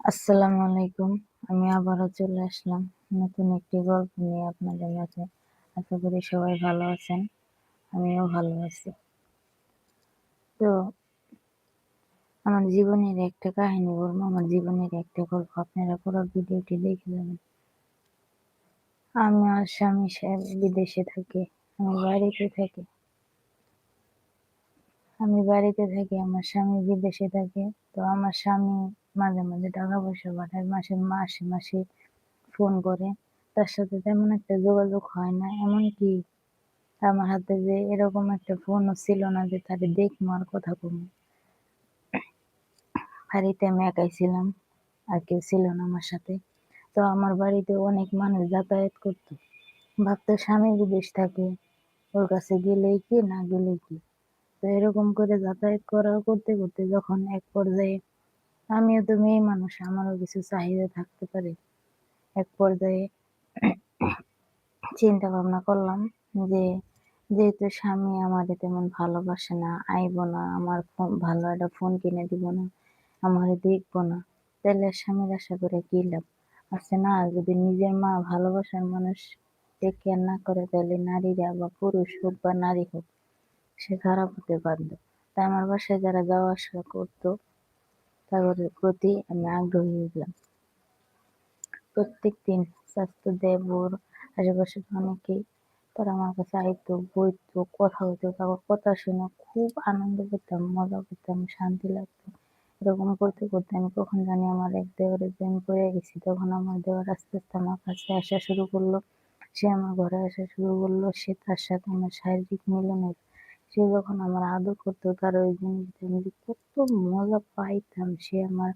আসসালামু আলাইকুম। আমি আবারও চলে আসলাম নতুন একটি গল্প নিয়ে আপনাদের মাঝে। আশা করি সবাই ভালো আছেন। আমিও ভালো আছি। তো আমার জীবনের একটা কাহিনী বলবো, আমার জীবনের একটা গল্প। আপনারা পুরো ভিডিওটি দেখে যাবেন। আমার স্বামী সাহেব বিদেশে থাকে। আমি বাড়িতে থাকি। আমার স্বামী বিদেশে থাকে। তো আমার স্বামী মাঝে মাঝে টাকা পয়সা পাঠায়, মাসে মাসে ফোন করে। তার সাথে তেমন একটা যোগাযোগ হয় না। এমনকি আমার হাতে যে এরকম একটা ফোনও ছিল না যে তারে দেখবো আর কথা কমু। বাড়িতে আমি একাই ছিলাম, আর কেউ ছিল না আমার সাথে। তো আমার বাড়িতে অনেক মানুষ যাতায়াত করতো। ভাবতো স্বামী বিদেশ থাকে, ওর কাছে গেলেই কি না গেলেই কি। তো এরকম করে যাতায়াত করতে করতে যখন এক পর্যায়ে, আমিও তো মেয়ে মানুষ, আমারও কিছু চাহিদা থাকতে পারে। এক পর্যায়ে চিন্তা ভাবনা করলাম যে, যেহেতু স্বামী আমারে তেমন ভালোবাসে না, আইবো না, আমার ভালো একটা ফোন কিনে দিব না, আমারে দেখবো না, তাহলে স্বামীর আশা করে কি লাভ? আছে না, যদি নিজের মা ভালোবাসার মানুষ টেক কেয়ার না করে, তাহলে নারীরা বা পুরুষ হোক বা নারী হোক, সে খারাপ হতে বাধ্য। তাই আমার বাসায় যারা যাওয়া আসা করতো, তাদের প্রতি আমি আগ্রহী হলাম। প্রত্যেকদিন চাচতো, দেবর, আশেপাশের অনেকেই তারা আমার কাছে আইতো, বইতো, কথা হইতো। তারপর কথা শুনে খুব আনন্দ পেতাম, মজা পেতাম, শান্তি লাগতো। এরকম করতে করতে আমি কখন জানি আমার এক দেওরের প্রেমে পড়ে গেছি। তখন আমার দেওর আস্তে আস্তে আমার কাছে আসা শুরু করলো। সে আমার ঘরে আসা শুরু করলো। সে তার সাথে আমার শারীরিক মিলন হইলো। সে যখন আমার আদর করতো, তার ওই জিনিসটা আমি যে কত মজা পাইতাম। সে আমার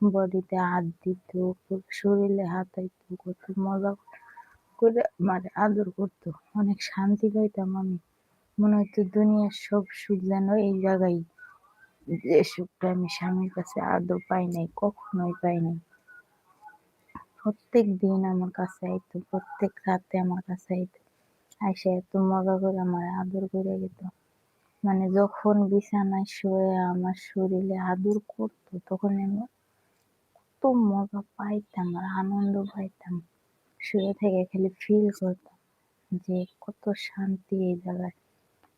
বডিতে হাত দিত, শরীরে হাত দিত, কত মজা করে মানে আদর করতো। অনেক শান্তি পাইতাম আমি। মনে হতো দুনিয়ার সব সুখ যেন এই জায়গায়। যে সুখটা আমি স্বামীর কাছে আদৌ পাই নাই, কখনোই পাই নাই। প্রত্যেক দিন আমার কাছে আইতো, প্রত্যেক রাতে আমার কাছে আইতো। আইসা এত মজা করে আমার আদর করে যেত। মানে যখন বিছানায় শুয়ে আমার শরীরে আদর করতো, তখন আমি কত মজা পাইতাম আর আনন্দ পাইতাম। শুয়ে থেকে খালি ফিল করতাম যে কত শান্তি এই জায়গায়।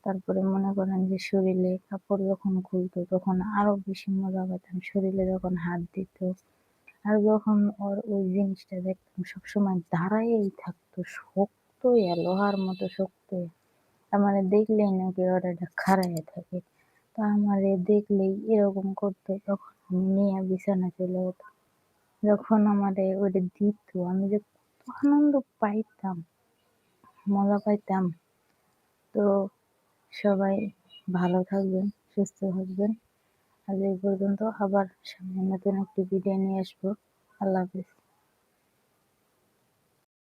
তারপরে মনে করেন যে শরীরে কাপড় যখন খুলতো, তখন আরো বেশি মজা পেতাম। শরীরে যখন হাত দিত, আর যখন ওর ওই জিনিসটা দেখতাম সবসময় দাঁড়ায়েই থাকতো, শক্ত লোহার মতো শক্ত। আমারে দেখলেই নাকি ওরা খাড়াইয়া থাকে। তো আমারে দেখলেই এরকম করতো, তখন আমি নিয়ে বিছানা চলে যেতাম। যখন আমারে ওটা দিত, আমি যে কত আনন্দ পাইতাম, মজা পাইতাম। তো সবাই ভালো থাকবেন, সুস্থ থাকবেন। আজ এই পর্যন্ত। আবার সামনে নতুন একটি ভিডিও নিয়ে আসবো। আল্লাহ হাফেজ।